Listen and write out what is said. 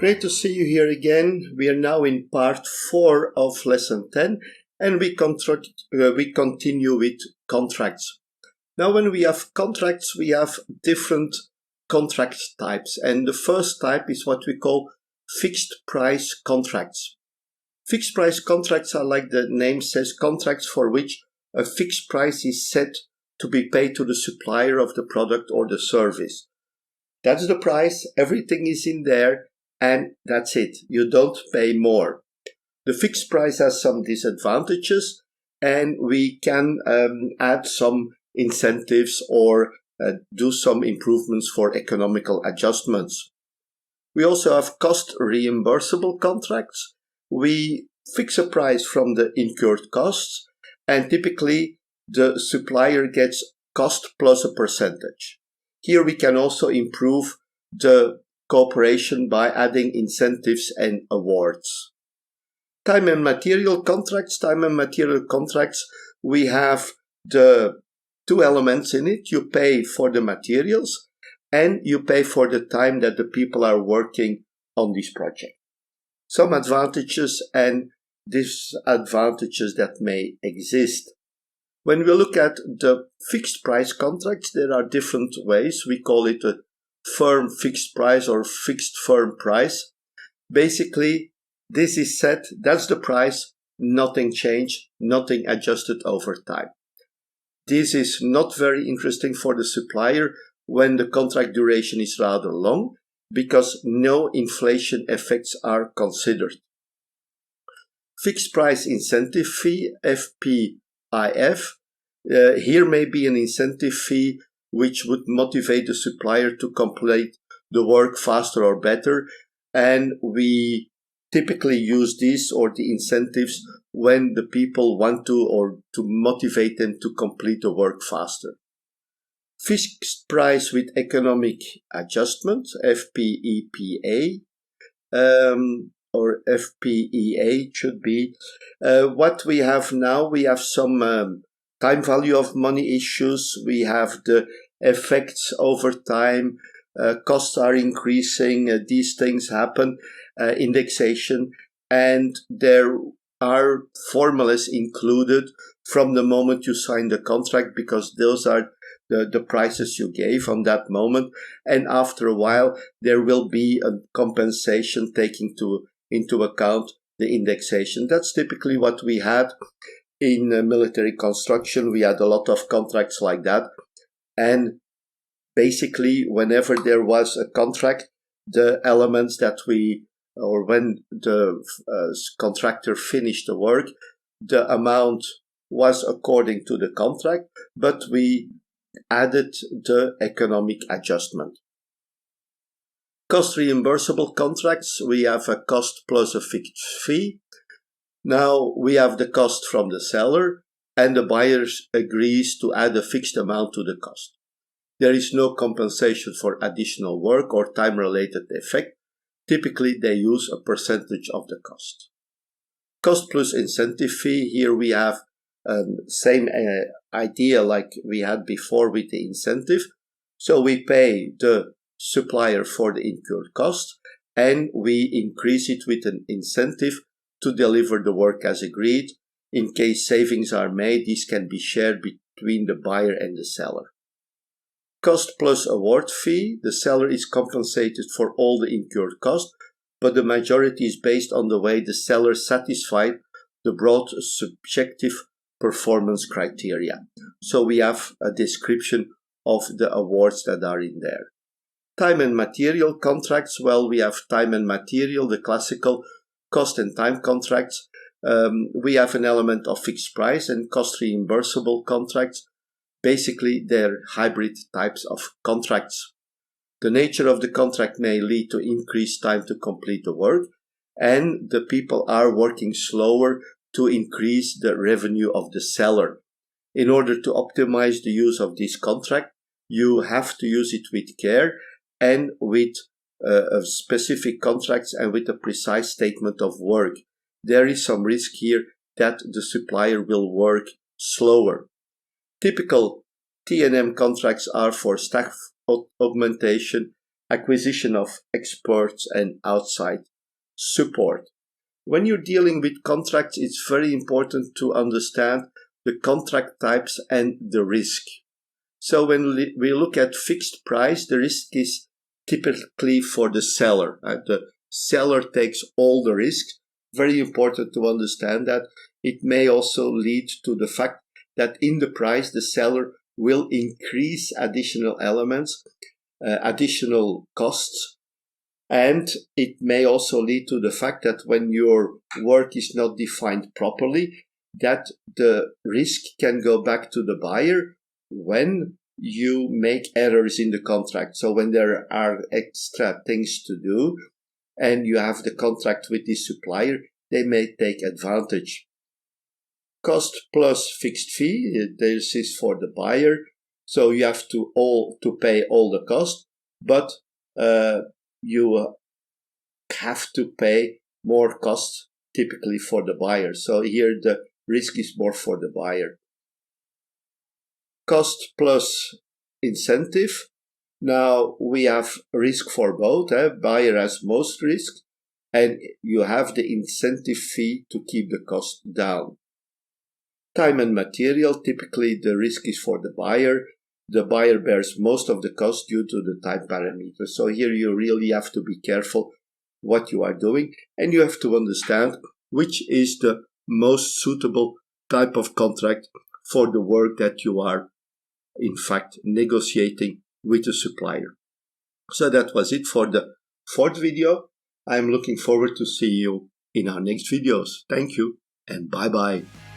Great to see you here again. We are now in part 4 of lesson 10 and we continue with contracts. Now when we have contracts, we have different contract types, and the first type is what we call fixed price contracts. Fixed price contracts are, like the name says, contracts for which a fixed price is set to be paid to the supplier of the product or the service. That's the price, everything is in there, and that's it. You don't pay more. The fixed price has some disadvantages, and we can add some incentives or do some improvements for economical adjustments. We also have cost reimbursable contracts. We fix a price from the incurred costs, and typically the supplier gets cost plus a percentage. Here we can also improve the cooperation by adding incentives and awards. Time and material contracts. Time and material contracts, we have the two elements in it. You pay for the materials and you pay for the time that the people are working on this project. Some advantages and disadvantages that may exist. When we look at the fixed price contracts, there are different ways. We call it a firm fixed price or fixed firm price. Basically, this is set, that's the price, nothing changed, nothing adjusted over time. This is not very interesting for the supplier when the contract duration is rather long, because no inflation effects are considered. Fixed price incentive fee, FPIF. Here may be an incentive fee which would motivate the supplier to complete the work faster or better, and we typically use these or the incentives when the people want to, or to motivate them to complete the work faster. Fixed price with economic adjustment, FPEPA, or FPEA should be. What we have now, we have some time value of money issues. We have the effects over time. Costs are increasing. These things happen. Indexation, and there are formulas included from the moment you sign the contract, because those are the prices you gave on that moment, and after a while there will be a compensation taking into account the indexation. That's typically what we had in military construction. We had a lot of contracts like that, and basically whenever there was a contract, the elements that or when the contractor finished the work, the amount was according to the contract, but we added the economic adjustment. Cost reimbursable contracts, we have a cost plus a fixed fee. Now we have the cost from the seller, and the buyer agrees to add a fixed amount to the cost. There is no compensation for additional work or time-related effect. Typically, they use a percentage of the cost. Cost plus incentive fee. Here we have same idea like we had before with the incentive. So we pay the supplier for the incurred cost, and we increase it with an incentive to deliver the work as agreed. In case savings are made, these can be shared between the buyer and the seller. Cost plus award fee. The seller is compensated for all the incurred cost, but the majority is based on the way the seller satisfied the broad subjective performance criteria. So we have a description of the awards that are in there. Time and material contracts. Well, we have time and material, the classical cost and time contracts. We have an element of fixed price and cost reimbursable contracts. Basically, they're hybrid types of contracts. The nature of the contract may lead to increased time to complete the work, and the people are working slower to increase the revenue of the seller. In order to optimize the use of this contract, you have to use it with care and with specific contracts and with a precise statement of work. There is some risk here that the supplier will work slower. Typical T&M contracts are for staff augmentation, acquisition of experts and outside support. When you're dealing with contracts, it's very important to understand the contract types and the risk. So when we look at fixed price, the risk is typically for the seller. The seller takes all the risk. Very important to understand that. It may also lead to the fact that in the price, the seller will increase additional elements, additional costs. And it may also lead to the fact that when your work is not defined properly, that the risk can go back to the buyer when you make errors in the contract. So when there are extra things to do and you have the contract with the supplier, they may take advantage. Cost plus fixed fee, this is for the buyer. So you have to pay all the cost, but you have to pay more costs typically for the buyer. So here the risk is more for the buyer. Cost plus incentive. Now we have risk for both. Buyer has most risk, and you have the incentive fee to keep the cost down. Time and material. Typically the risk is for the buyer. The buyer bears most of the cost due to the time parameter. So here you really have to be careful what you are doing, and you have to understand which is the most suitable type of contract for the work that you are in fact negotiating with the supplier. So that was it for the fourth video. I'm looking forward to see you in our next videos. Thank you and bye bye.